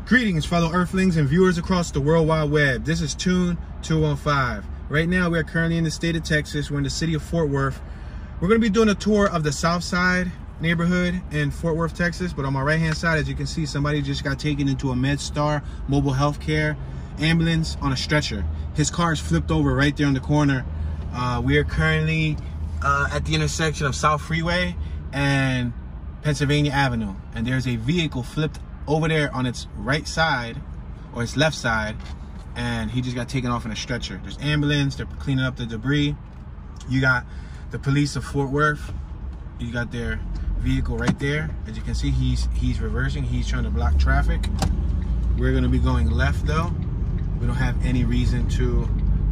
Greetings, fellow Earthlings and viewers across the World Wide Web. This is Tune 215. Right now, we are currently in the state of Texas. We're in the city of Fort Worth. We're going to be doing a tour of the Southside neighborhood in Fort Worth, Texas. But on my right-hand side, as you can see, somebody just got taken into a MedStar mobile health care ambulance on a stretcher. His car is flipped over right there on the corner. We are currently at the intersection of South Freeway and Pennsylvania Avenue. And there's a vehicle flipped over there on its right side or its left side, and he just got taken off in a stretcher. There's ambulance, they're cleaning up the debris. You got the police of Fort Worth. You got their vehicle right there. As you can see, he's reversing. He's trying to block traffic. We're gonna be going left though. We don't have any reason to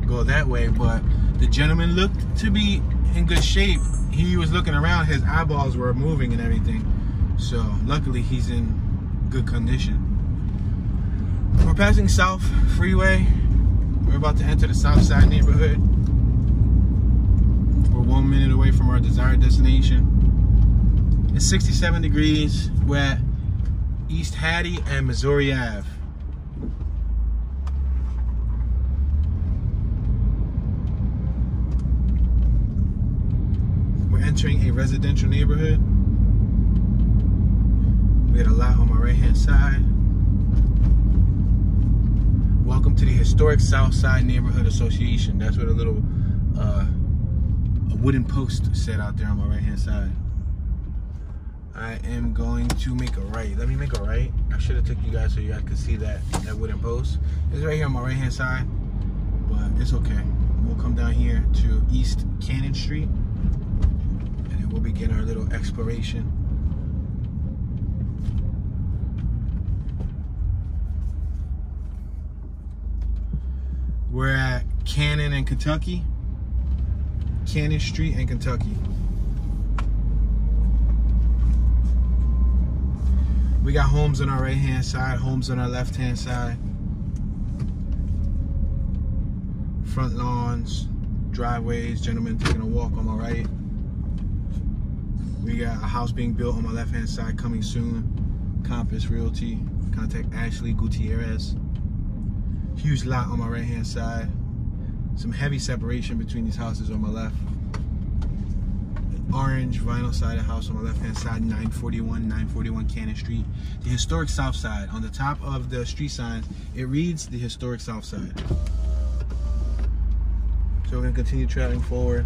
go that way, but the gentleman looked to be in good shape. He was looking around, his eyeballs were moving and everything. So luckily he's in good condition. We're passing South Freeway. We're about to enter the Southside neighborhood. We're 1 minute away from our desired destination. It's 67 degrees. We're at East Hattie and Missouri Ave. We're entering a residential neighborhood. We got a lot on my right-hand side. Welcome to the historic Southside Neighborhood Association. That's what a little a wooden post said out there on my right-hand side. I am going to make a right. Let me make a right. I should have took you guys so you guys could see that wooden post. It's right here on my right-hand side, but it's okay. We'll come down here to East Cannon Street, and then we'll begin our little exploration. We're at Cannon and Kentucky. Cannon Street and Kentucky. We got homes on our right-hand side, homes on our left-hand side. Front lawns, driveways, gentlemen taking a walk on my right. We got a house being built on my left-hand side coming soon. Compass Realty. Contact Ashley Gutierrez. Huge lot on my right hand side. Some heavy separation between these houses on my left. An orange vinyl sided house on my left hand side, 941 Cannon Street. The historic South Side. On the top of the street sign, it reads the historic South Side. So we're gonna continue traveling forward.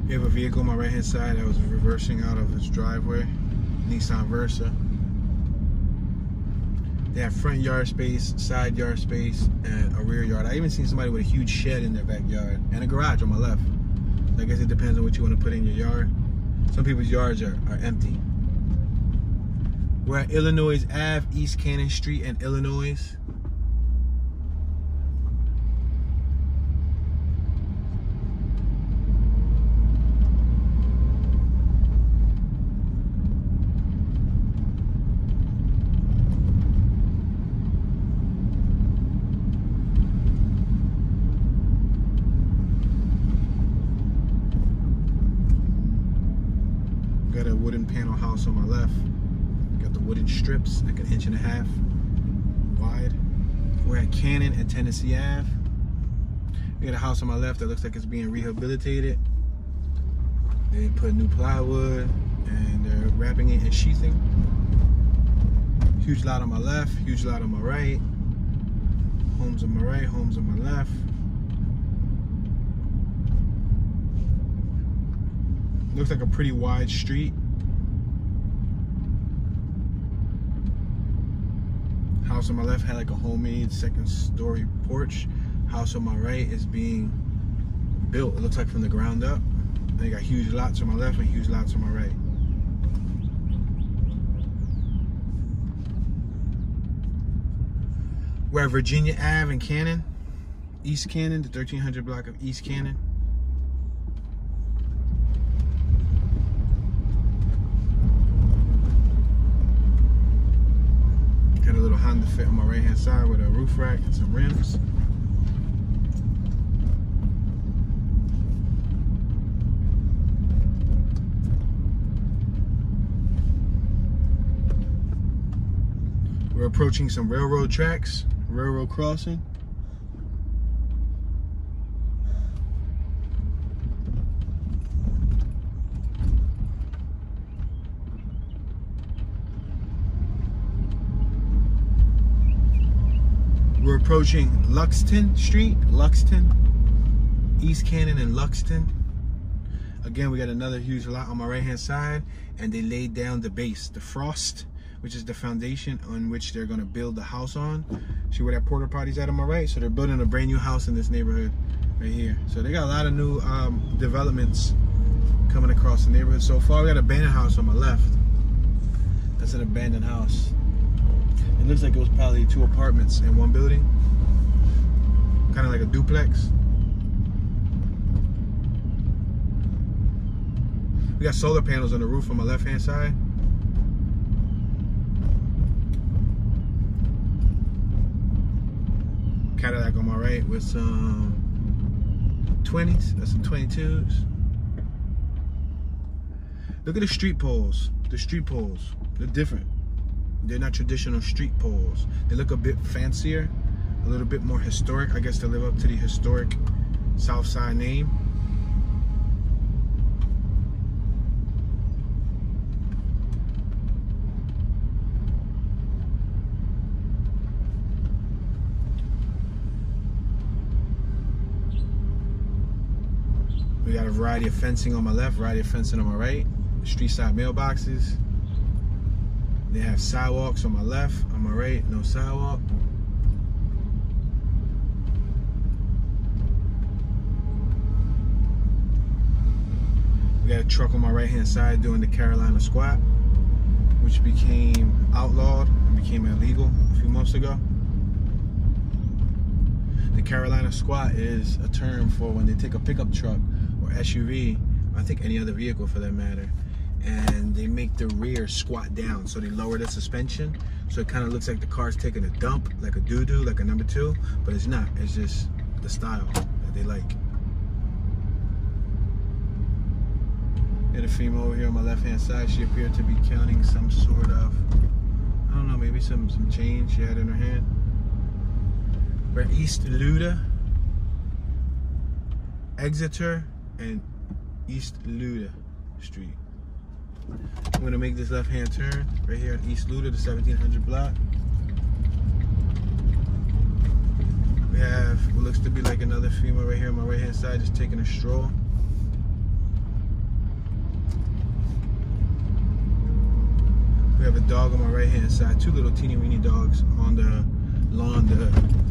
We have a vehicle on my right hand side that was reversing out of its driveway, Nissan Versa. They have front yard space, side yard space, and a rear yard. I even seen somebody with a huge shed in their backyard and a garage on my left. So I guess it depends on what you want to put in your yard. Some people's yards are empty. We're at Illinois Ave, East Cannon Street and Illinois. Got a wooden panel house on my left. Got the wooden strips, like 1.5 inches wide. We're at Cannon and Tennessee Ave. We got a house on my left that looks like it's being rehabilitated. They put new plywood and they're wrapping it and sheathing. Huge lot on my left, huge lot on my right. Homes on my right, homes on my left. Looks like a pretty wide street. House on my left had like a homemade second-story porch. House on my right is being built, it looks like from the ground up. They got huge lots on my left and huge lots on my right. We're at Virginia Ave in Cannon, East Cannon, the 1300 block of East Cannon. Got a little Honda Fit on my right hand side with a roof rack and some rims. approaching some railroad tracks, railroad crossing. We're approaching Luxton Street, East Cannon and Luxton. Again, we got another huge lot on my right hand side, and they laid down the base, the frost, which is the foundation on which they're gonna build the house on. See where that porta potty's at on my right? So they're building a brand new house in this neighborhood right here. So they got a lot of new developments coming across the neighborhood so far. We got an abandoned house on my left. That's an abandoned house. It looks like it was probably 2 apartments in one building. Kind of like a duplex. We got solar panels on the roof on my left hand side. Cadillac on my right with some 20s, that's some 22s. Look at the street poles. The street poles, they're different. They're not traditional street poles. They look a bit fancier, a little bit more historic. I guess to live up to the historic Southside name. We got a variety of fencing on my left, variety of fencing on my right. Street side mailboxes. They have sidewalks on my left, on my right, no sidewalk. We got a truck on my right hand side doing the Carolina squat, which became outlawed and became illegal a few months ago. The Carolina squat is a term for when they take a pickup truck or SUV, or I think any other vehicle for that matter, and they make the rear squat down. So they lower the suspension, so it kind of looks like the car's taking a dump, like a doo-doo, like a number 2, but it's not. It's just the style that they like. Got a female over here on my left-hand side. She appeared to be counting some sort of, I don't know, maybe some change she had in her hand. We're at East Luda, Exeter, and East Luda Street. I'm gonna make this left-hand turn right here at East Luda, the 1700 block. We have what looks to be like another female right here on my right-hand side, just taking a stroll. We have a dog on my right-hand side, 2 little teeny-weeny dogs on the lawn.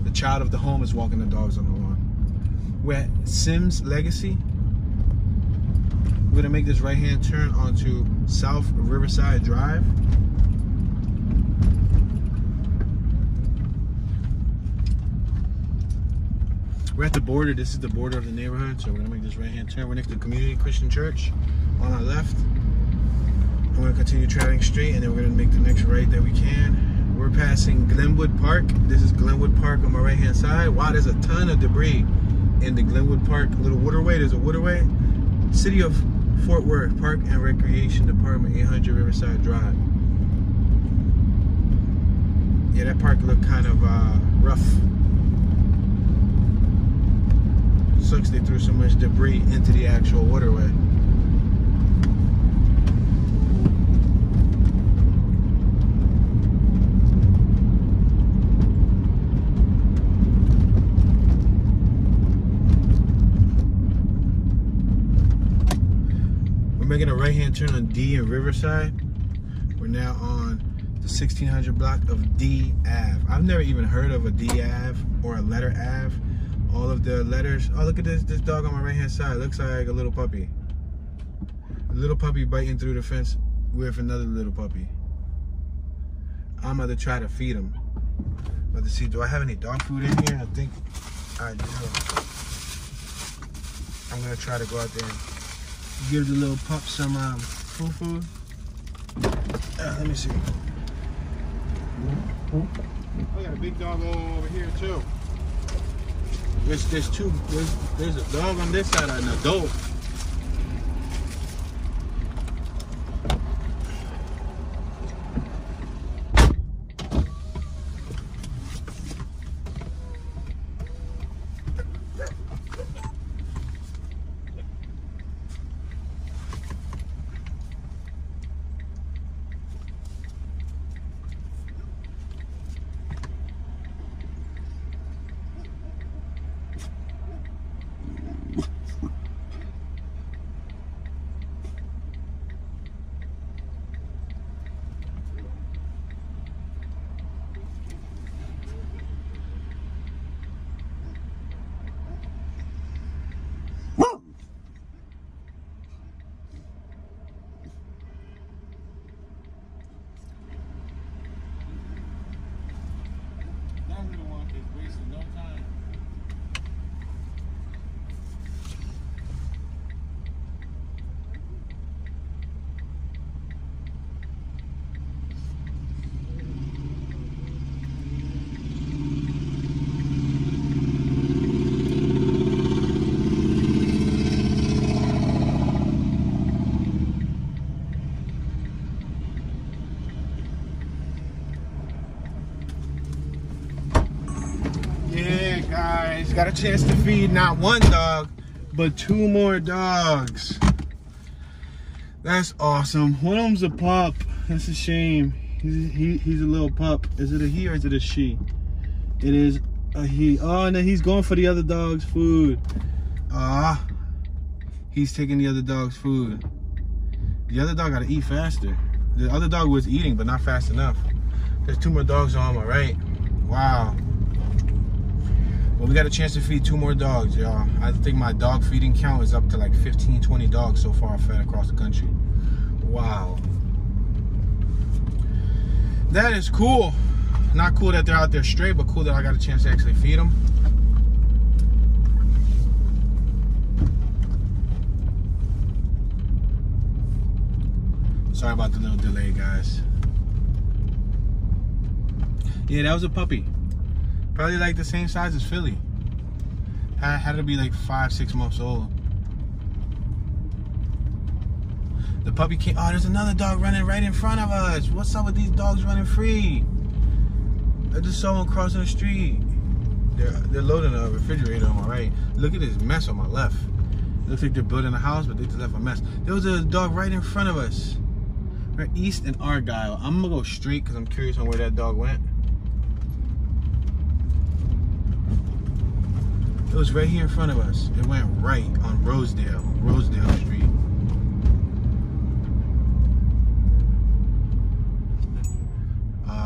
The child of the home is walking the dogs on the lawn. We're at Sims Legacy. We're gonna make this right-hand turn onto South Riverside Drive. We're at the border. This is the border of the neighborhood, so we're gonna make this right-hand turn. We're next to Community Christian Church on our left. We're gonna continue traveling straight, and then we're gonna make the next right that we can. We're passing Glenwood Park. This is Glenwood Park on my right-hand side. Wow, there's a ton of debris in the Glenwood Park little waterway. There's a waterway. City of Fort Worth Park and Recreation Department, 800 Riverside Drive. Yeah, that park looked kind of rough. Sucks they threw so much debris into the actual waterway. Making a right-hand turn on D in Riverside. We're now on the 1600 block of D Ave. I've never even heard of a D Ave or a letter Ave. All of the letters. Oh, look at this dog on my right-hand side. Looks like a little puppy. A little puppy biting through the fence with another little puppy. I'm about to try to feed him. About to see, do I have any dog food in here? I think I do. I'm gonna try to go out there and give the little pup some food. Let me see. I got a big dog over here too. There's a dog on this side, an adult. Just got a chance to feed not one dog, but 2 more dogs. That's awesome. One of them's a pup. That's a shame. He's a little pup. Is it a he or is it a she? It is a he. Oh, and then he's going for the other dog's food. Ah, he's taking the other dog's food. The other dog gotta eat faster. The other dog was eating, but not fast enough. There's 2 more dogs on my right. Wow. Well, we got a chance to feed 2 more dogs, y'all. I think my dog feeding count is up to like 15, 20 dogs so far fed across the country. Wow. That is cool. Not cool that they're out there straight, but cool that I got a chance to actually feed them. Sorry about the little delay, guys. Yeah, that was a puppy. Probably like the same size as Philly. Had to be like 5, 6 months old. The puppy came. Oh, there's another dog running right in front of us. What's up with these dogs running free? I just saw one crossing the street. They're loading a refrigerator on my right. Look at this mess on my left. Looks like they're building a house, but they just left a mess. There was a dog right in front of us. We're east and Argyle. I'm gonna go straight because I'm curious on where that dog went. It was right here in front of us. It went right on Rosedale Street.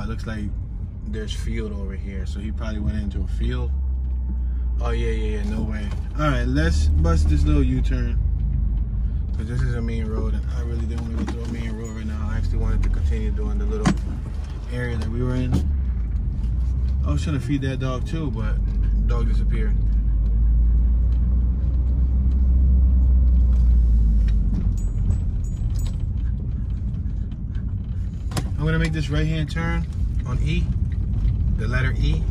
It looks like there's field over here, so he probably went into a field. Oh yeah, no way. All right, let's bust this little U-turn because this is a main road, and I really didn't want to go through a main road right now. I actually wanted to continue doing the little area that we were in. I was trying to feed that dog too, but the dog disappeared. I'm gonna make this right-hand turn on E, the letter E.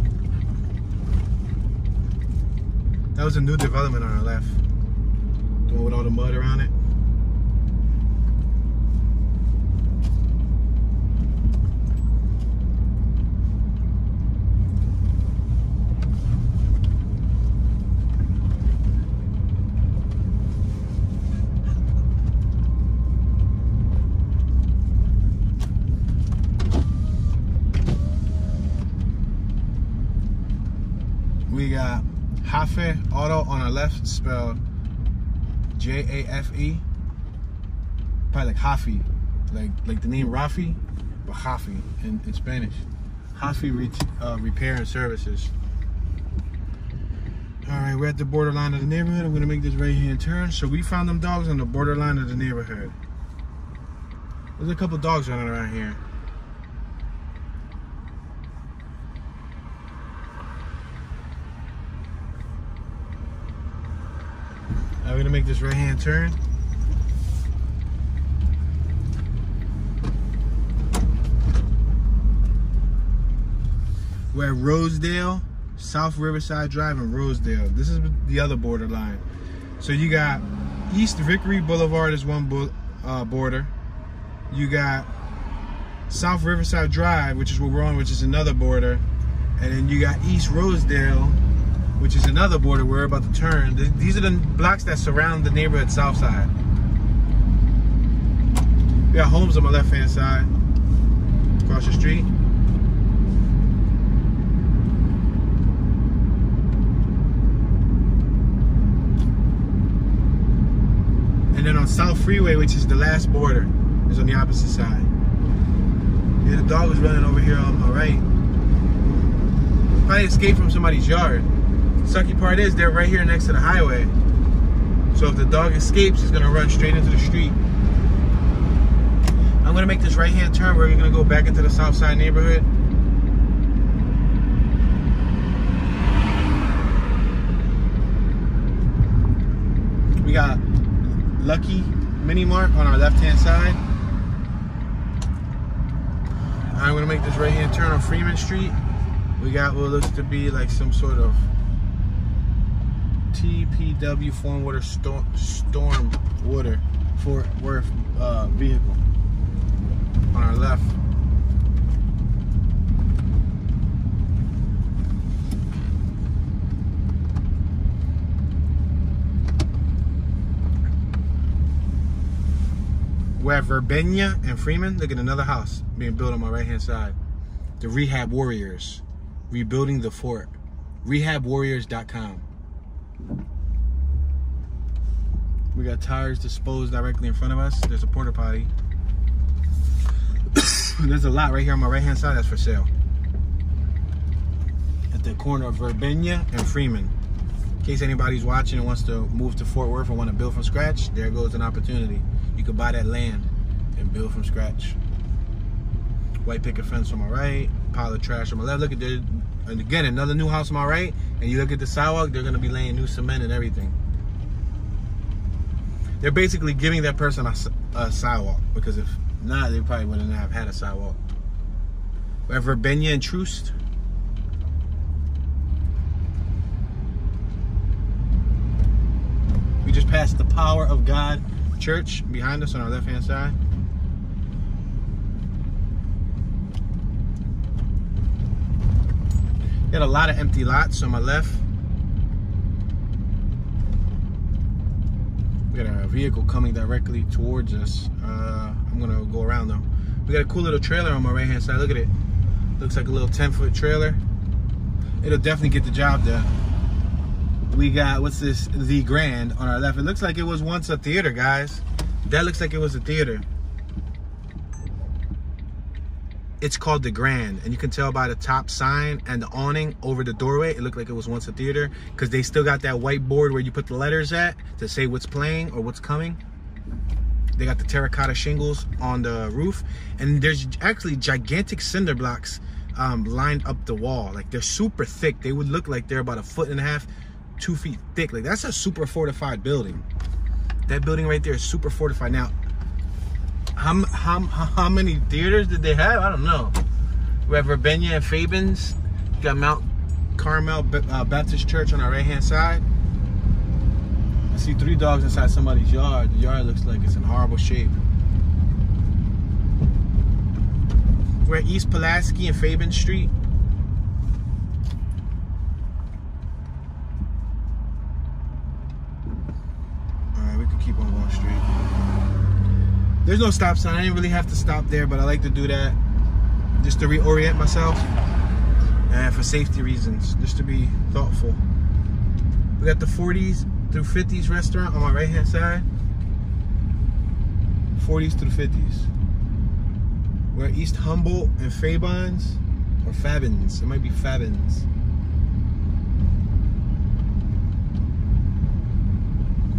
That was a new development on our left. The one with all the mud around it. We got Jafe Auto on our left, spelled J-A-F-E. Probably like Jafe, like the name Rafi, but Jafe in Spanish. Jafe Repair and Services. All right, we're at the borderline of the neighborhood. I'm gonna make this right-hand turn. So we found them dogs on the borderline of the neighborhood. There's a couple dogs running around here. We're gonna make this right-hand turn. We're at Rosedale, South Riverside Drive in Rosedale. This is the other borderline. So you got East Vickery Boulevard is one border. You got South Riverside Drive, which is what we're on, which is another border. And then you got East Rosedale, which is another border we're about to turn. These are the blocks that surround the neighborhood Southside. We got homes on my left-hand side, across the street. And then on South Freeway, which is the last border, is on the opposite side. Yeah, the dog was running over here on my right. Probably escaped from somebody's yard. The sucky part is they're right here next to the highway. So if the dog escapes, it's gonna run straight into the street. I'm gonna make this right-hand turn. We're gonna go back into the Southside neighborhood. We got Lucky Mini Mart on our left-hand side. I'm gonna make this right-hand turn on Freeman Street. We got what looks to be like some sort of TPW Foreign Water Storm Water Fort Worth vehicle on our left. We're at Verbena and Freeman. Look at another house being built on my right-hand side. The Rehab Warriors. Rebuilding the fort. RehabWarriors.com. We got tires disposed directly in front of us. There's a porta potty. There's a lot right here on my right-hand side that's for sale. At the corner of Verbena and Freeman. In case anybody's watching and wants to move to Fort Worth and want to build from scratch, there goes an opportunity. You could buy that land and build from scratch. White picket fence on my right, pile of trash on my left. Look at there, and again, another new house on my right, and you look at the sidewalk, they're gonna be laying new cement and everything. They're basically giving that person a sidewalk, because if not, they probably wouldn't have had a sidewalk. We're at Verbena and Troost. We just passed the Power of God Church behind us on our left-hand side. Got a lot of empty lots on my left. We got a vehicle coming directly towards us. I'm gonna go around though. We got a cool little trailer on my right-hand side. Look at it. Looks like a little 10-foot trailer. It'll definitely get the job done. We got, what's this, the Grand on our left. It looks like it was once a theater, guys. That looks like it was a theater. It's called the Grand, and you can tell by the top sign and the awning over the doorway, it looked like it was once a theater, because they still got that white board where you put the letters at to say what's playing or what's coming. They got the terracotta shingles on the roof, and there's actually gigantic cinder blocks lined up the wall. Like, they're super thick. They would look like they're about 1.5 feet, 2 feet thick. Like, that's a super fortified building. That building right there is super fortified. Now, how many theaters did they have? I don't know. We have Verbena and Fabian's. We got Mount Carmel Baptist Church on our right-hand side. I see 3 dogs inside somebody's yard. The yard looks like it's in horrible shape. We're at East Pulaski and Fabian Street. We could keep on going straight. There's no stop sign. I didn't really have to stop there, but I like to do that just to reorient myself and for safety reasons, just to be thoughtful. We got the 40s through 50s restaurant on my right hand side. 40s through 50s. We're at East Humboldt and Fabian's, or Fabian's. It might be Fabian's.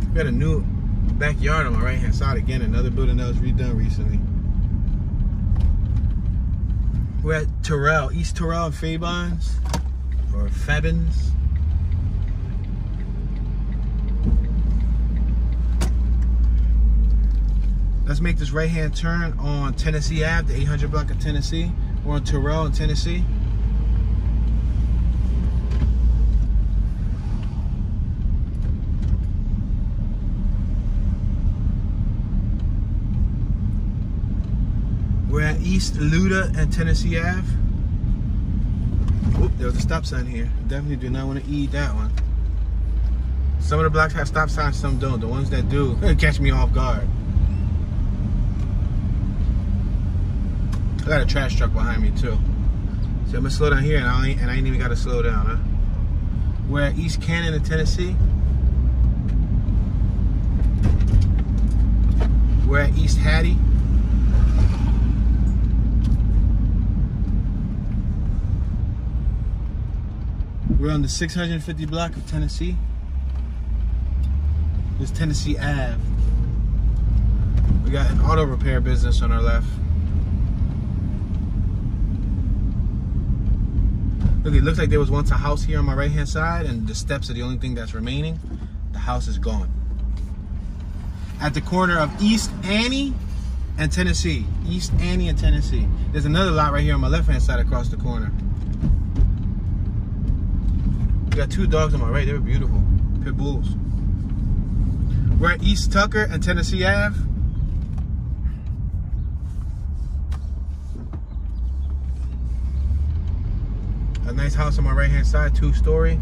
We got a new backyard on my right hand side. Again, another building that was redone recently. We're at Terrell, East Terrell and Fabian's, or Fabian's. Let's make this right hand turn on Tennessee Ave, the 800 block of Tennessee. We're on Terrell in Tennessee. We're at East Luda and Tennessee Ave. Oop, there was a stop sign here. Definitely do not want to eat that one. Some of the blocks have stop signs, some don't. The ones that do catch me off guard. I got a trash truck behind me too. So I'm gonna slow down here, and I ain't even gotta slow down, huh? We're at East Cannon in Tennessee. We're at East Hattie. We're on the 650 block of Tennessee. This is Tennessee Ave. We got an auto repair business on our left. Look, it looks like there was once a house here on my right hand side, and the steps are the only thing that's remaining. The house is gone. At the corner of East Annie and Tennessee. East Annie and Tennessee. There's another lot right here on my left hand side across the corner. We got 2 dogs on my right. They were beautiful. Pit bulls. We're at East Tucker and Tennessee Ave. A nice house on my right hand side, 2-story.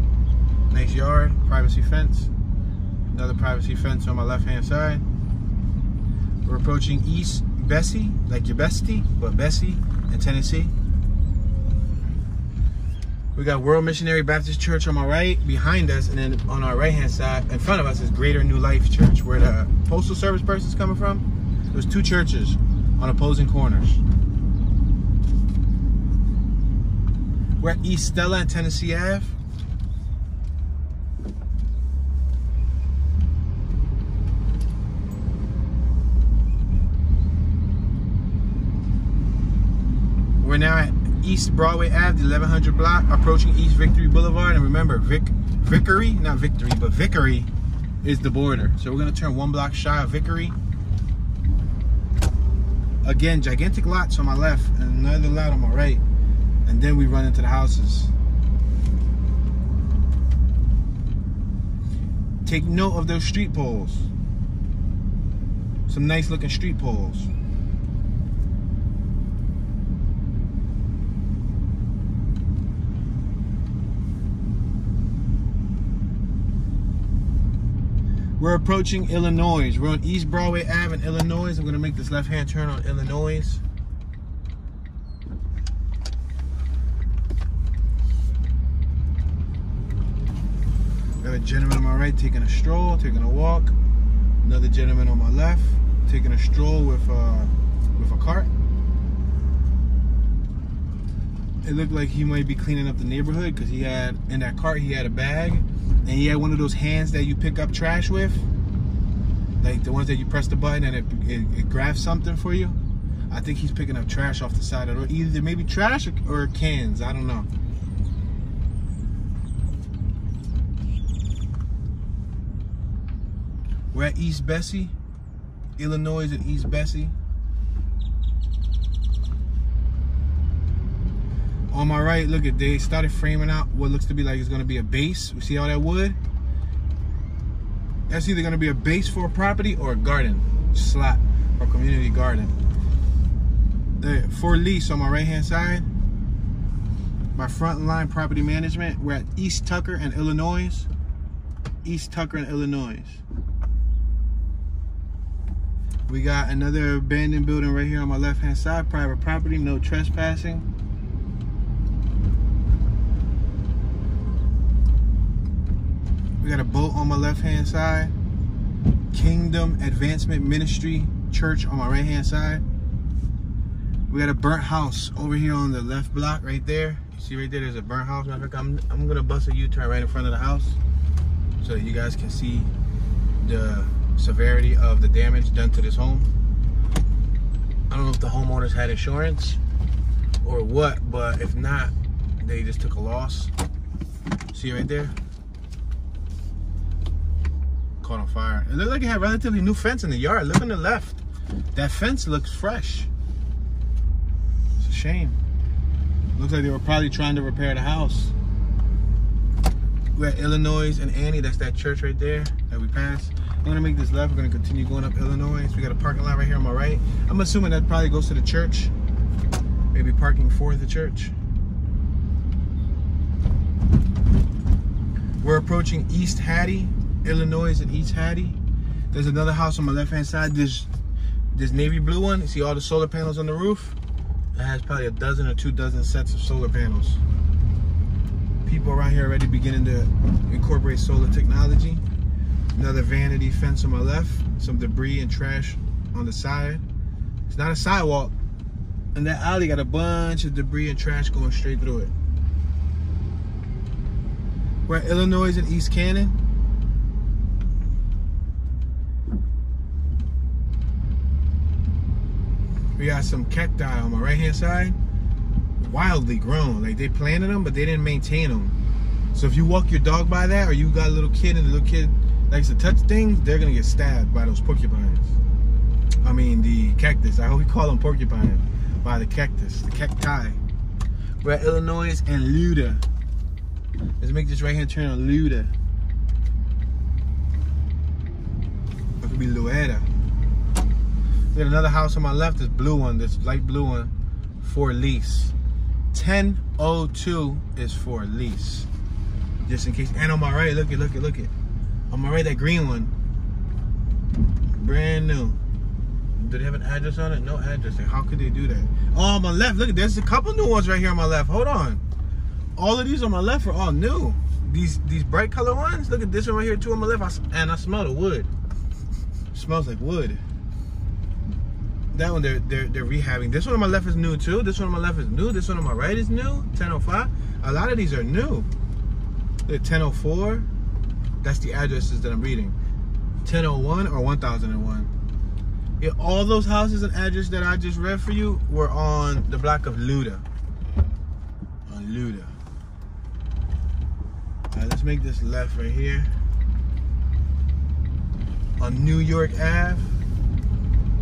Nice yard, privacy fence. Another privacy fence on my left hand side. We're approaching East Bessie, like your bestie, but Bessie in Tennessee. We got World Missionary Baptist Church on my right, behind us, and then on our right-hand side, in front of us, is Greater New Life Church, where the Postal Service person's coming from. There's two churches on opposing corners. We're at East Stella and Tennessee Ave. We're now at East Broadway Ave, the 1100 block, approaching East Victory Boulevard. And remember, Vickery, not Victory, but Vickery is the border. So we're gonna turn 1 block shy of Vickery. Again, gigantic lots on my left and another lot on my right. And then we run into the houses. Take note of those street poles. Some nice looking street poles. We're approaching Illinois. We're on East Broadway Ave in Illinois. I'm gonna make this left-hand turn on Illinois. Got a gentleman on my right taking a stroll, taking a walk. Another gentleman on my left taking a stroll with a cart. It looked like he might be cleaning up the neighborhood because he had, in that cart, he had a bag. And he had one of those hands that you pick up trash with. Like the ones that you press the button and it grabs something for you. I think he's picking up trash off the side of the road. Either maybe trash or cans, I don't know. We're at East Bessie, Illinois and East Bessie. On my right, look at, they started framing out what looks to be like it's gonna be a base. We see all that wood? That's either gonna be a base for a property or a garden, slot or community garden. There, for lease on my right hand side, my Frontline Property Management. We're at East Tucker and Illinois. East Tucker and Illinois. We got another abandoned building right here on my left hand side, private property, no trespassing. We got a boat on my left-hand side. Kingdom Advancement Ministry Church on my right-hand side. We got a burnt house over here on the left block right there. You see right there, there's a burnt house. Matter of fact, I'm gonna bust a U-turn right in front of the house so that you guys can see the severity of the damage done to this home. I don't know if the homeowners had insurance or what, but if not, they just took a loss. See right there? Caught on fire. It looked like it had relatively new fence in the yard. Look on the left. That fence looks fresh. It's a shame. Looks like they were probably trying to repair the house. We're at Illinois and Annie. That's that church right there that we passed. I'm gonna make this left. We're gonna continue going up Illinois. We got a parking lot right here on my right. I'm assuming that probably goes to the church. Maybe parking for the church. We're approaching East Hattie, Illinois and East Hattie. There's another house on my left-hand side. This navy blue one. You see all the solar panels on the roof? It has probably a dozen or 2 dozen sets of solar panels. People around here already beginning to incorporate solar technology. Another vanity fence on my left. Some debris and trash on the side. It's not a sidewalk. And that alley got a bunch of debris and trash going straight through it. We're at Illinois and East Cannon. We got some cacti on my right hand side, wildly grown. Like they planted them, but they didn't maintain them. So if you walk your dog by that, or you got a little kid and the little kid likes to touch things, they're gonna get stabbed by those porcupines. I mean the cactus. I hope we call them porcupines. By the cactus, the cacti. We're at Illinois and Luda. Let's make this right hand turn on Luda. That could be Lueda. We got another house on my left, this blue one, this light blue one, for lease. 1002 is for lease. Just in case. And on my right, look it. On my right, that green one. Brand new. Do they have an address on it? No address. How could they do that? Oh, on my left. Look, there's a couple new ones right here on my left. Hold on. All of these on my left are all new. These bright color ones. Look at this one right here, too, on my left. And I smell the wood. It smells like wood. That one they're rehabbing. This one on my left is new too. This one on my left is new. This one on my right is new. 1005. A lot of these are new. They're 1004. That's the addresses that I'm reading. 1001 or 1001. Yeah, all those houses and addresses that I just read for you were on the block of Luda. On Luda. Alright, let's make this left right here. On New York Ave,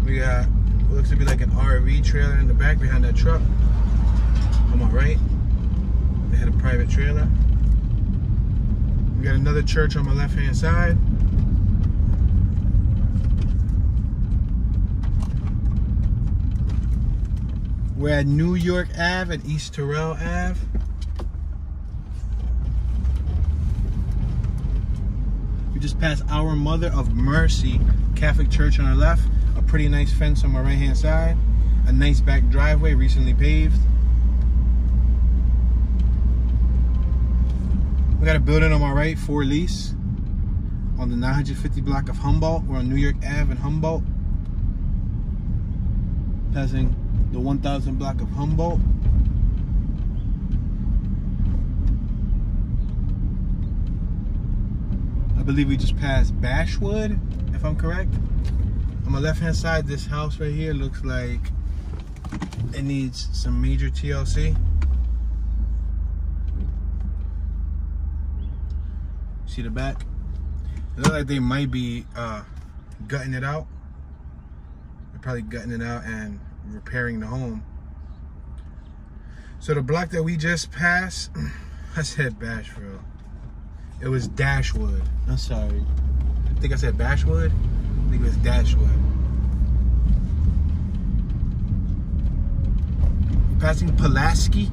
we got what looks to be like an RV trailer in the back behind that truck. On my right, they had a private trailer. We got another church on my left-hand side. We're at New York Ave and East Terrell Ave. We just passed Our Mother of Mercy Catholic Church on our left. A pretty nice fence on my right-hand side. A nice back driveway, recently paved. We got a building on my right for lease on the 950 block of Humboldt. We're on New York Ave and Humboldt. Passing the 1000 block of Humboldt. I believe we just passed Bashwood, if I'm correct. On my left-hand side, this house right here looks like it needs some major TLC. See the back? It looks like they might be gutting it out. They're probably gutting it out and repairing the home. So the block that we just passed, I said Bashville. It was Dashwood. I'm sorry. I think I said Bashwood. I think it was Dashwood. Passing Pulaski.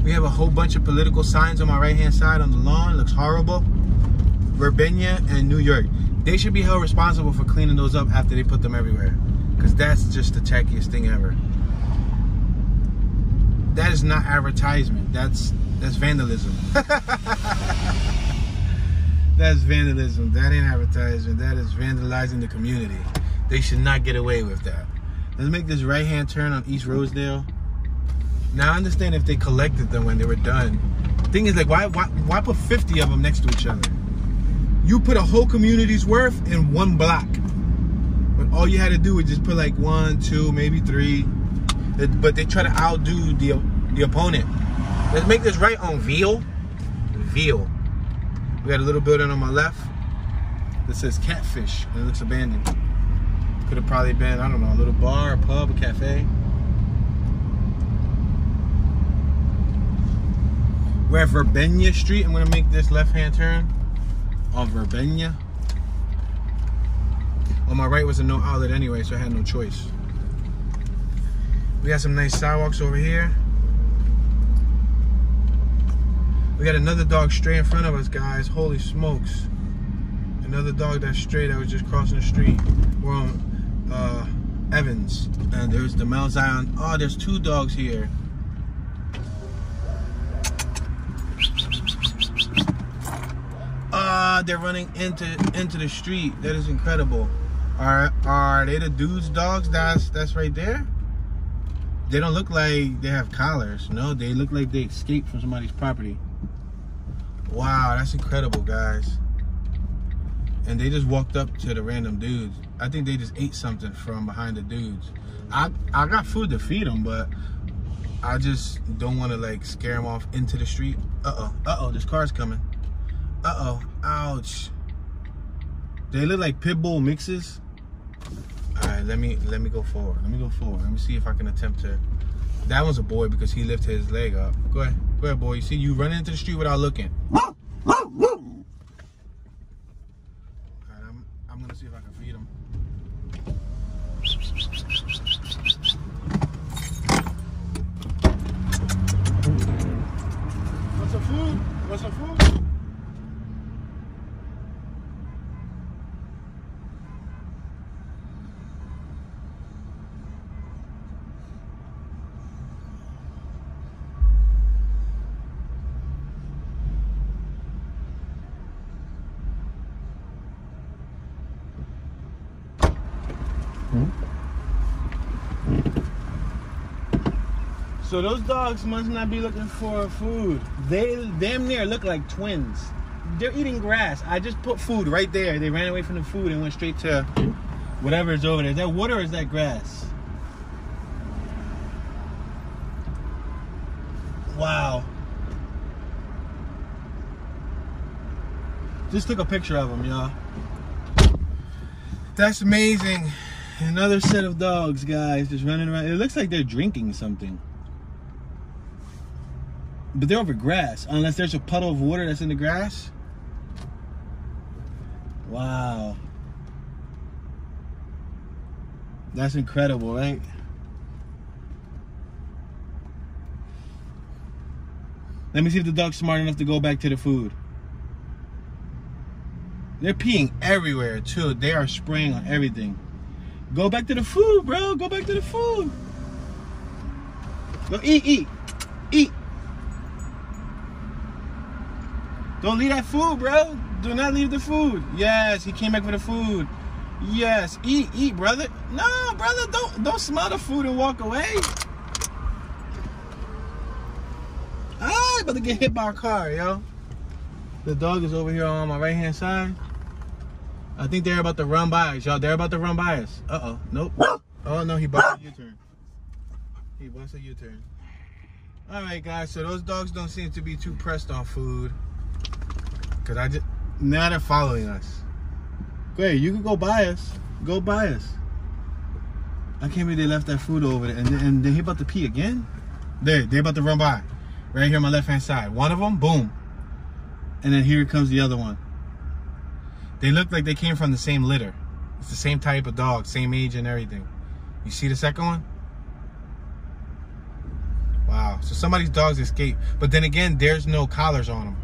We have a whole bunch of political signs on my right-hand side on the lawn. It looks horrible. Verbena and New York. They should be held responsible for cleaning those up after they put them everywhere. Because that's just the tackiest thing ever. That is not advertisement. That's vandalism. That's vandalism. That ain't advertisement. That is vandalizing the community. They should not get away with that. Let's make this right-hand turn on East Rosedale. Now I understand if they collected them when they were done. The thing is, like, why put 50 of them next to each other? You put a whole community's worth in one block. But all you had to do was just put like 1, 2, maybe 3. But they try to outdo the opponent. Let's make this right on Veal. Veal. We got a little building on my left that says Catfish, and it looks abandoned. Could have probably been, I don't know, a little bar, a pub, a cafe. We're at Verbena Street. I'm gonna make this left-hand turn on Verbena. On my right was a no outlet anyway, so I had no choice. We got some nice sidewalks over here. We got another dog straight in front of us, guys. Holy smokes. Another dog that's straight that was just crossing the street. We're on Evans. And there's the Mount Zion. Oh, there's 2 dogs here. They're running into the street. That is incredible. Are they the dude's dogs that's right there? They don't look like they have collars. No, they look like they escaped from somebody's property. Wow, that's incredible, guys. And they just walked up to the random dudes. I think they just ate something from behind the dudes. I got food to feed them, but I just don't want to like scare them off into the street. Uh-oh, this car's coming. Uh-oh, ouch. They look like pit bull mixes. All right, let me go forward. Let me see if I can attempt to. That one's a boy because he lifted his leg up. Go ahead, boy. You see, you running into the street without looking. All right, I'm gonna see if I can feed him. Want some food? Want some food? So those dogs must not be looking for food. They damn near look like twins. They're eating grass. I just put food right there. They ran away from the food and went straight to whatever is over there. Is that water or is that grass? Wow. Just took a picture of them, y'all. That's amazing. Another set of dogs, guys, just running around. It looks like they're drinking something. But they're over grass, unless there's a puddle of water that's in the grass. Wow. That's incredible, right? Let me see if the dog's smart enough to go back to the food. They're peeing everywhere, too. They are spraying on everything. Go back to the food, bro. Go back to the food. Go eat, eat, eat. Don't leave that food, bro. Do not leave the food. Yes, he came back for the food. Yes, eat, eat, brother. No, brother, don't smell the food and walk away. Ah, about to get hit by a car, yo. The dog is over here on my right-hand side. I think they're about to run by us, y'all. They're about to run by us. Uh-oh. Nope. Oh, no, he busted a U-turn. He busted a U-turn. All right, guys. So those dogs don't seem to be too pressed on food. Because now they're following us. Go ahead. You can go by us. Go by us. I can't believe they left that food over there. And they about to pee again? They're about to run by. Right here on my left-hand side. One of them, boom. And then here comes the other one. They look like they came from the same litter. It's the same type of dog, same age and everything. You see the second one? Wow. So somebody's dogs escaped. But then again, there's no collars on them.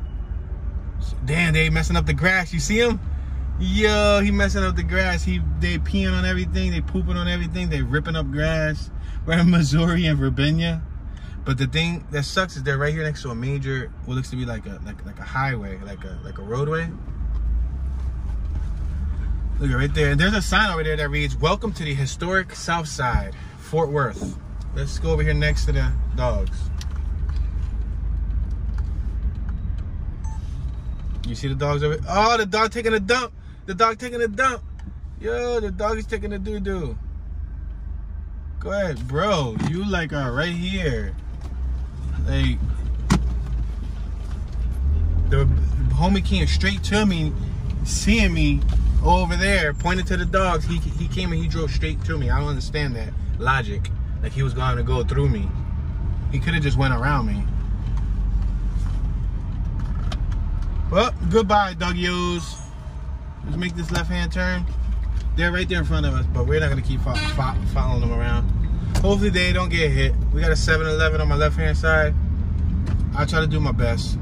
So, damn, they messing up the grass. You see him? Yo, he messing up the grass. They peeing on everything. They pooping on everything. They ripping up grass. We're in Missouri and Virginia. But the thing that sucks is they're right here next to a major, what looks to be like a highway, like a roadway. Look at right there. And there's a sign over there that reads, "Welcome to the historic Southside, Fort Worth." Let's go over here next to the dogs. You see the dogs over here? Oh, the dog taking a dump. The dog taking a dump. Yo, the dog is taking a doo-doo. Go ahead, bro. You like are right here. Like, the homie came straight to me, seeing me over there, pointed to the dogs. He came and he drove straight to me. I don't understand that logic. Like he was going to go through me. He could have just went around me. Well, goodbye, doggios. Let's make this left-hand turn. They're right there in front of us, but we're not going to keep following them around. Hopefully they don't get hit. We got a 7-Eleven on my left-hand side. I'll try to do my best.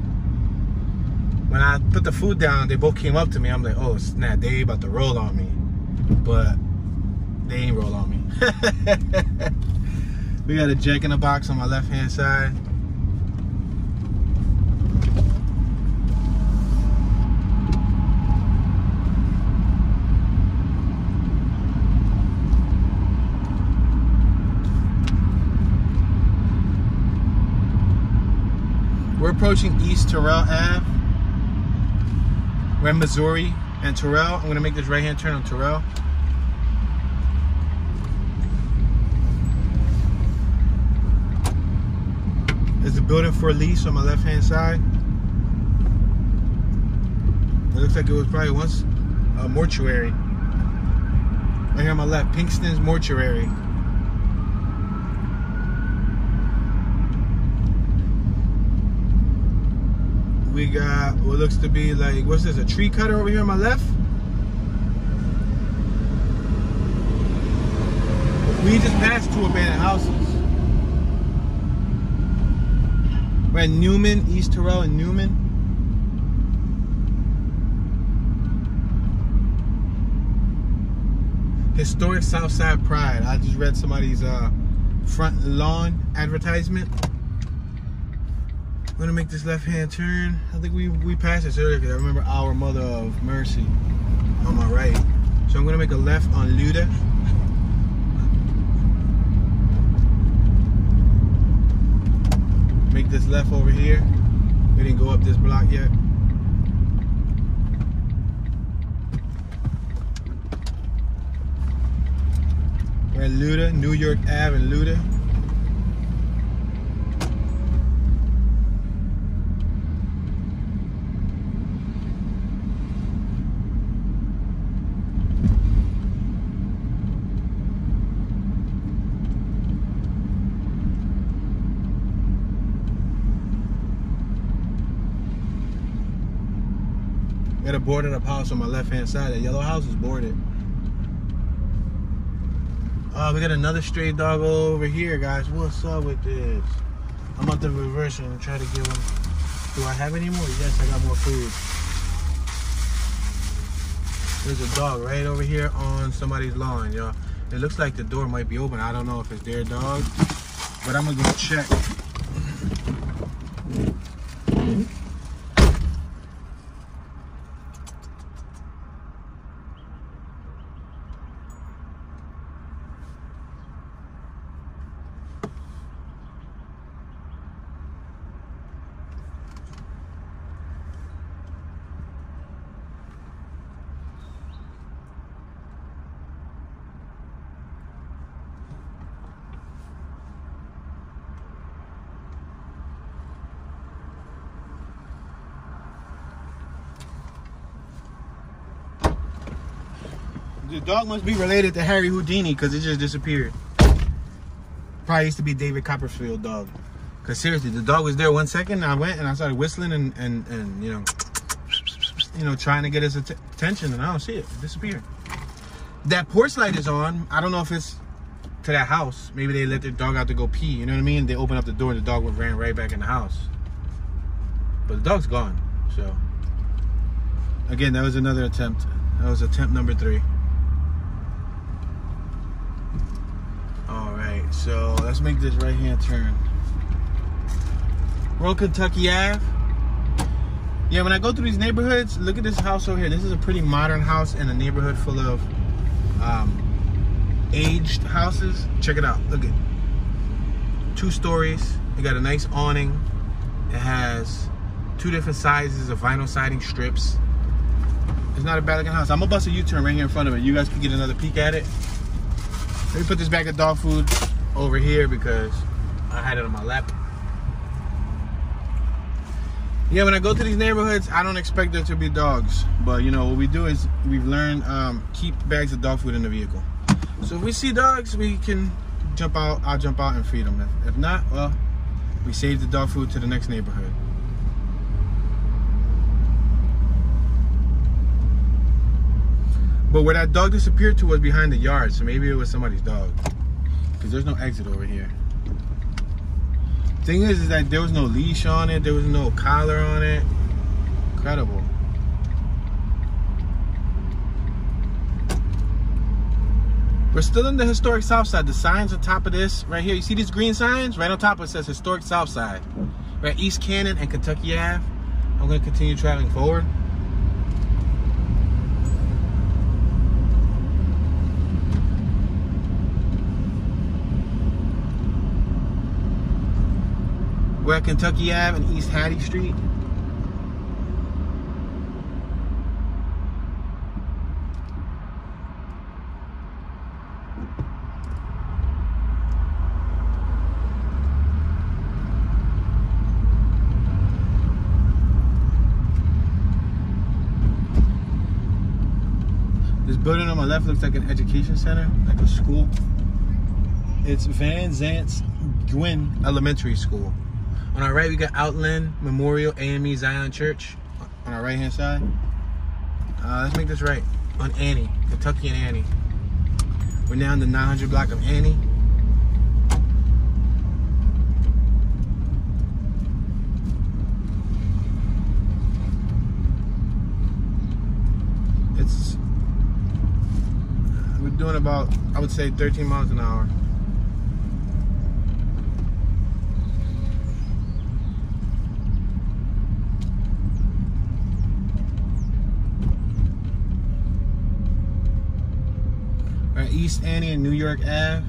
When I put the food down, they both came up to me. I'm like, oh, snap, they about to roll on me. But they ain't roll on me. We got a Jack in the Box on my left-hand side. We're approaching East Terrell Ave. We're in Missouri and Terrell. I'm gonna make this right-hand turn on Terrell. There's a building for lease on my left-hand side. It looks like it was probably once a mortuary. Right here on my left, Pinkston's Mortuary. We got what looks to be like, what's this, a tree cutter over here on my left? We just passed two abandoned houses. We're at Newman, East Terrell and Newman. Historic Southside Pride. I just read somebody's front lawn advertisement. I'm gonna make this left-hand turn. I think we passed this earlier because I remember Our Mother of Mercy on my right. So I'm gonna make a left on Luda. make this left over here. We didn't go up this block yet. We're at Luda, New York Ave and Luda. Got a boarded up house on my left hand side. That yellow house is boarded. We got another stray dog over here, guys. What's up with this? I'm about to reverse and try to give him. Do I have any more? Yes, I got more food. There's a dog right over here on somebody's lawn, y'all. It looks like the door might be open. I don't know if it's their dog, but I'm gonna go check. The dog must be related to Harry Houdini because it just disappeared. Probably used to be David Copperfield dog. Because seriously, the dog was there 1 second. I went and I started whistling and you know, trying to get his attention, and I don't see it. It disappeared. That porch light is on. I don't know if it's to that house. Maybe they let their dog out to go pee. You know what I mean? They opened up the door and the dog ran right back in the house. But the dog's gone. So again, that was another attempt. That was attempt number 3. Alright, so let's make this right hand turn. We're on Kentucky Ave. Yeah, when I go through these neighborhoods, look at this house over here. This is a pretty modern house in a neighborhood full of aged houses. Check it out. Look at 2 stories. It got a nice awning. It has 2 different sizes of vinyl siding strips. It's not a bad looking house. I'm gonna bust a U-turn right here in front of it. You guys can get another peek at it. Let me put this bag of dog food over here because I had it on my lap. Yeah, when I go to these neighborhoods, I don't expect there to be dogs. But you know, what we do is we've learned keep bags of dog food in the vehicle. So if we see dogs, we can jump out. I'll jump out and feed them. If not, well, we save the dog food to the next neighborhood. But where that dog disappeared to was behind the yard, so maybe it was somebody's dog. Because there's no exit over here. Thing is that there was no leash on it, there was no collar on it. Incredible. We're still in the historic Southside. The signs on top of this right here, you see these green signs? Right on top it says historic Southside. We're at East Cannon and Kentucky Ave. I'm going to continue traveling forward. We're at Kentucky Ave and East Hattie Street. This building on my left looks like an education center, like a school. It's Van Zant's Gwynn Elementary School. On our right, we got Outland Memorial AME Zion Church on our right hand side. Let's make this right. On Annie, Kentucky and Annie. We're now in the 900 block of Annie. We're doing about, I would say, 13 miles an hour. East Annie and New York Ave.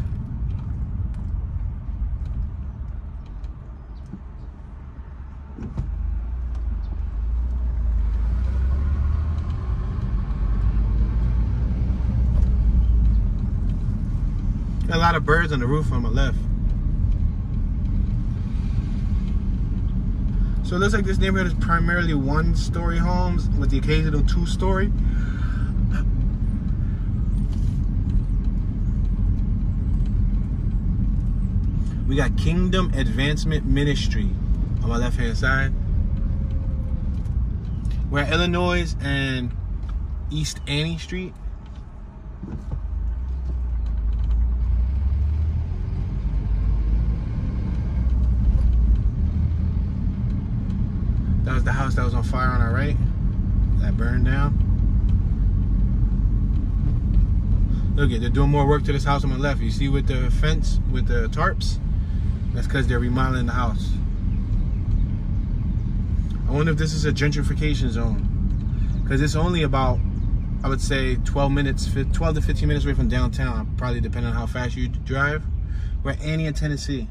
a lot of birds on the roof on my left. So it looks like this neighborhood is primarily one-story homes with the occasional two-story. We got Kingdom Advancement Ministry on my left-hand side. We're at Illinois and East Annie Street. That was the house that was on fire on our right. That burned down. Look at, they're doing more work to this house on my left. You see with the fence, with the tarps? That's because they're remodeling the house. I wonder if this is a gentrification zone. Because it's only about, I would say, 12 to 15 minutes away from downtown. Probably depending on how fast you drive. We're at Annie in Tennessee.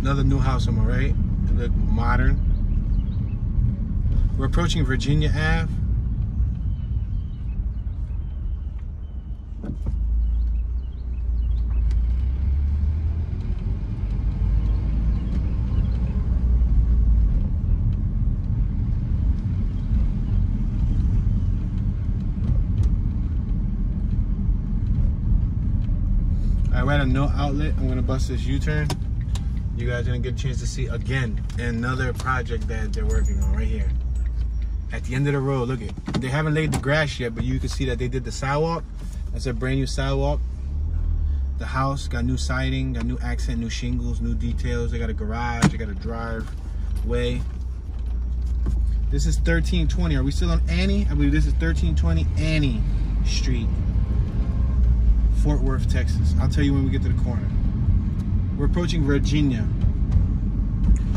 Another new house on my right. It look modern. We're approaching Virginia Ave. Alright, we're at a no outlet. I'm gonna bust this U-turn. You guys are gonna get a chance to see again another project that they're working on right here. At the end of the road, look at, they haven't laid the grass yet, but you can see that they did the sidewalk. That's a brand new sidewalk. The house got new siding, got new accent, new shingles, new details. They got a garage, they got a driveway. This is 1320. Are we still on Annie? I believe this is 1320 Annie Street, Fort Worth, Texas. I'll tell you when we get to the corner. We're approaching Virginia.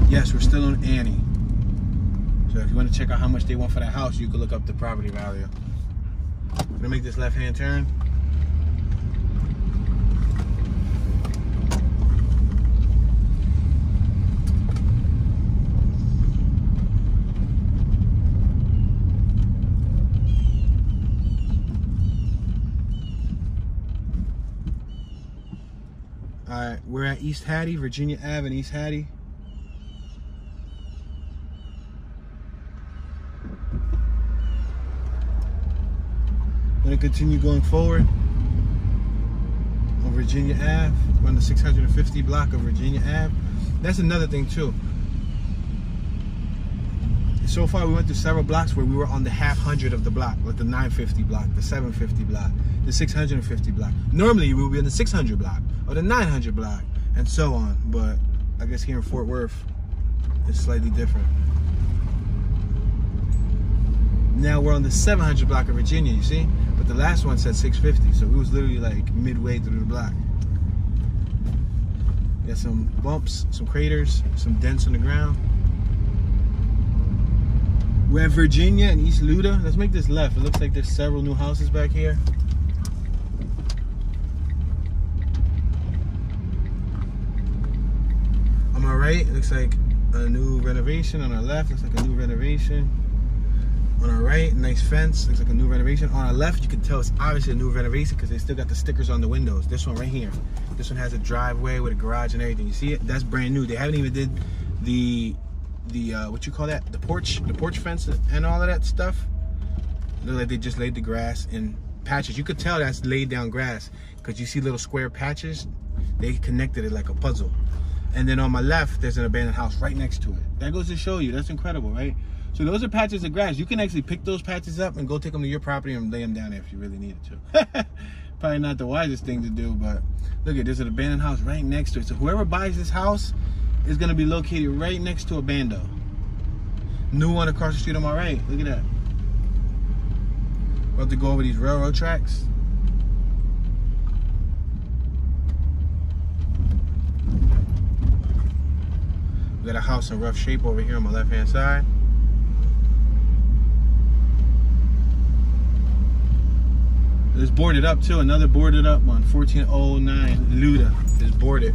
Yes, we're still on Annie. So if you want to check out how much they want for that house, you can look up the property value. I'm gonna make this left-hand turn. Alright, we're at East Hattie, Virginia Ave and East Hattie. Gonna continue going forward on Virginia Ave. We're on the 650 block of Virginia Ave. That's another thing too. So far we went through several blocks where we were on the half hundred of the block, like the 950 block, the 750 block, the 650 block. Normally we would be in the 600 block or the 900 block and so on, but I guess here in Fort Worth it's slightly different. Now we're on the 700 block of Virginia, you see? But the last one said 650, so we was literally like midway through the block. Got some bumps, some craters, some dents on the ground. We're at Virginia and East Luda. Let's make this left. It looks like there's several new houses back here. On my right, it looks like a new renovation. On our left, looks like a new renovation. On our right, nice fence, looks like a new renovation. On our left, you can tell it's obviously a new renovation because they still got the stickers on the windows. This one right here. This one has a driveway with a garage and everything. You see it? That's brand new. They haven't even did the what you call that? The porch fence and all of that stuff. Look like they just laid the grass in patches. You could tell that's laid down grass because you see little square patches. They connected it like a puzzle. And then on my left, there's an abandoned house right next to it. That goes to show you, that's incredible, right? So those are patches of grass. You can actually pick those patches up and go take them to your property and lay them down there if you really needed to. Probably not the wisest thing to do, but look at, there's an abandoned house right next to it. So whoever buys this house is gonna be located right next to a bando. New one across the street on my right, look at that. We're about to go over these railroad tracks. We got a house in rough shape over here on my left-hand side. It's boarded up too. Another boarded up one. 1409 Luda is boarded.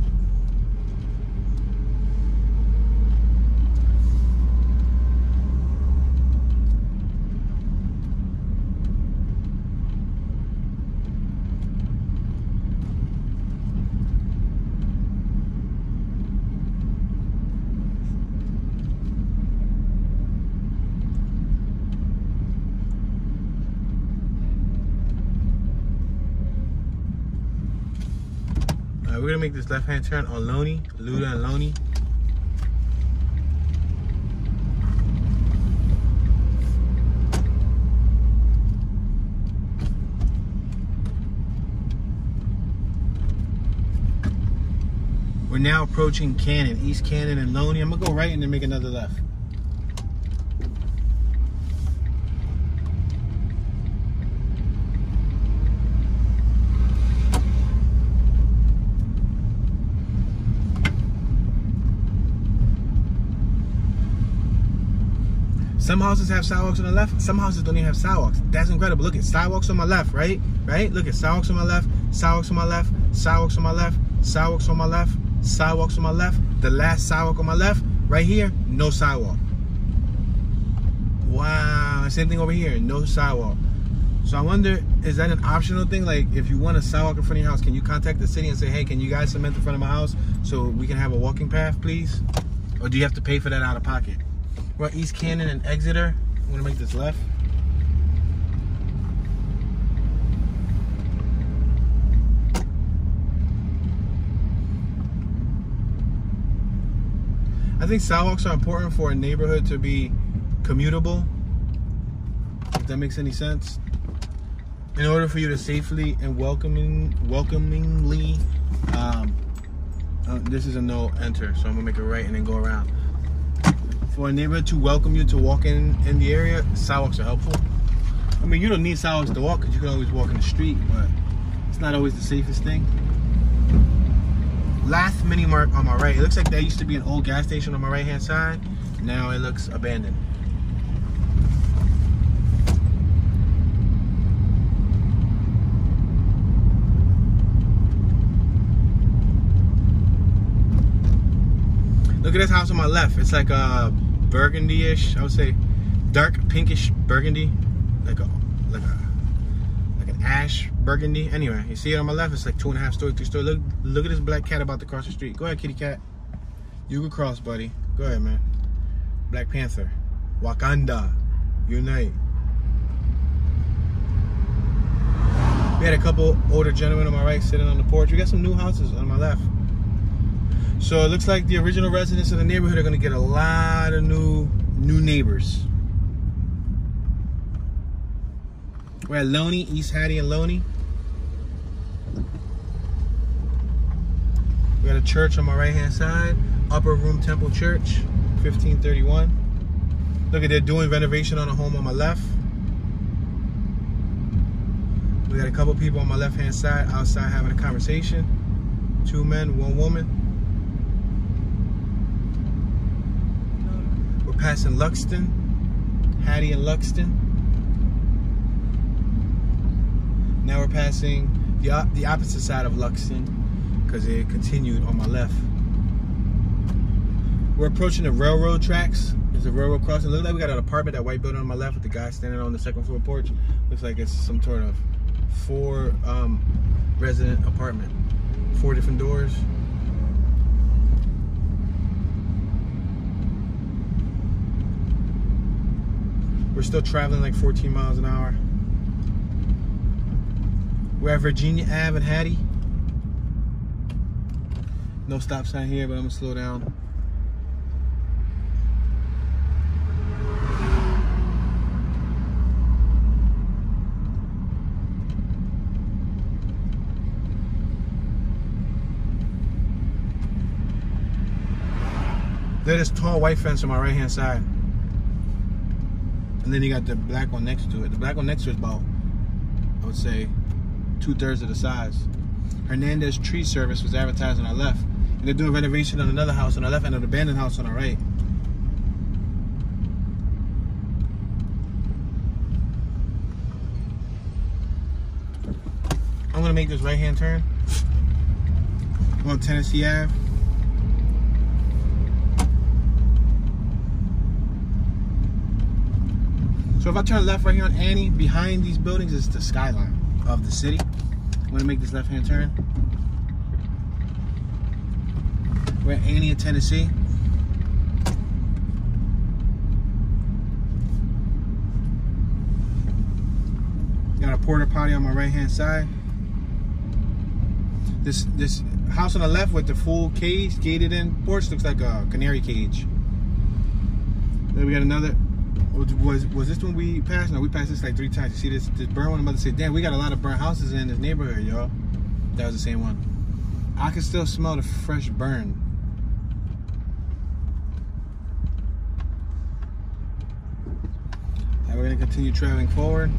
We're gonna make this left-hand turn on Loney, Luda and Loney. We're now approaching Cannon, East Cannon and Loney. I'm gonna go right and then make another left. Some houses have sidewalks on the left. Some houses don't even have sidewalks. That's incredible. Look at sidewalks on my left, right? Look at sidewalks on my left, sidewalks on my left, sidewalks on my left, sidewalks on my left, sidewalks on my left. The last sidewalk on my left, right here, no sidewalk. Wow, same thing over here, no sidewalk. So I wonder, is that an optional thing? Like, if you want a sidewalk in front of your house, can you contact the city and say, hey, can you guys cement in front of my house so we can have a walking path, please? Or do you have to pay for that out of pocket? We're at East Cannon and Exeter. I'm gonna make this left. I think sidewalks are important for a neighborhood to be commutable, if that makes any sense. In order for you to safely and welcomingly, this is a no enter, so I'm gonna make it right and then go around. For a neighborhood to welcome you to walk in the area, sidewalks are helpful. I mean, you don't need sidewalks to walk because you can always walk in the street, but it's not always the safest thing. Last mini mart on my right. It looks like there used to be an old gas station on my right-hand side. Now it looks abandoned. Look at this house on my left. It's like a burgundy-ish, I would say dark pinkish burgundy, like an ash burgundy. Anyway, you see it on my left. It's like 2.5 story, 3 story. Look at this black cat about to cross the street. Go ahead, kitty cat. You can cross, buddy. Go ahead, man. Black Panther, Wakanda, unite. We had a couple older gentlemen on my right sitting on the porch. We got some new houses on my left. So it looks like the original residents of the neighborhood are going to get a lot of new neighbors. We're at Loney, East Hattie and Loney. We got a church on my right-hand side, Upper Room Temple Church, 1531. Look at, they're doing renovation on a home on my left. We got a couple people on my left-hand side outside having a conversation. 2 men, 1 woman. Passing Luxton, Hattie and Luxton. Now we're passing the opposite side of Luxton because it continued on my left. We're approaching the railroad tracks. There's a railroad crossing. Looks like we got an apartment, that white building on my left with the guy standing on the 2nd floor porch. Looks like it's some sort of 4 resident apartment. 4 different doors. We're still traveling like 14 miles an hour. We're at Virginia Ave and Hattie. No stop sign here, but I'm gonna slow down. There's this tall white fence on my right-hand side. And then you got the black one next to it. The black one next to it is about, I would say, 2/3 of the size. Hernandez Tree Service was advertised on our left. And they're doing renovation on another house on the left and an abandoned house on the right. I'm gonna make this right-hand turn on Tennessee Ave. So if I turn left right here on Annie, behind these buildings is the skyline of the city. I'm gonna make this left-hand turn. We're at Annie in Tennessee. Got a porta potty on my right-hand side. This house on the left with the full cage, gated in porch, looks like a canary cage. Then we got another. Was this one we passed? No, we passed this like 3 times. You see this burnt one? I'm about to say, damn, we got a lot of burnt houses in this neighborhood, y'all. That was the same one. I can still smell the fresh burn. Now we're gonna continue traveling forward.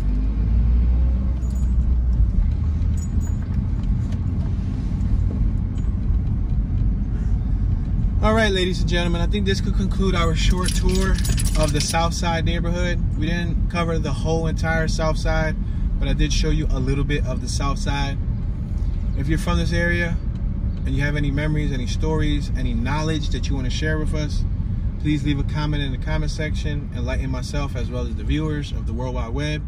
All right, ladies and gentlemen, I think this could conclude our short tour of the Southside neighborhood. We didn't cover the whole entire Southside, but I did show you a little bit of the Southside. If you're from this area and you have any memories, any stories, any knowledge that you want to share with us, please leave a comment in the comment section, enlighten myself as well as the viewers of the World Wide Web.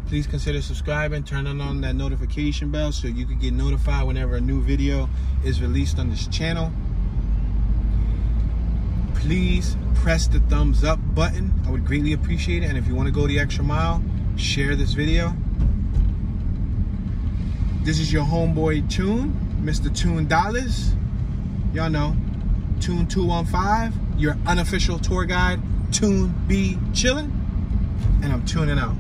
Please consider subscribing, turning on that notification bell so you can get notified whenever a new video is released on this channel. Please press the thumbs up button. I would greatly appreciate it. And if you want to go the extra mile, share this video. This is your homeboy Tune, Mr. Tune Dollars. Y'all know, Tune 215, your unofficial tour guide. Tune be chillin', and I'm tuning out.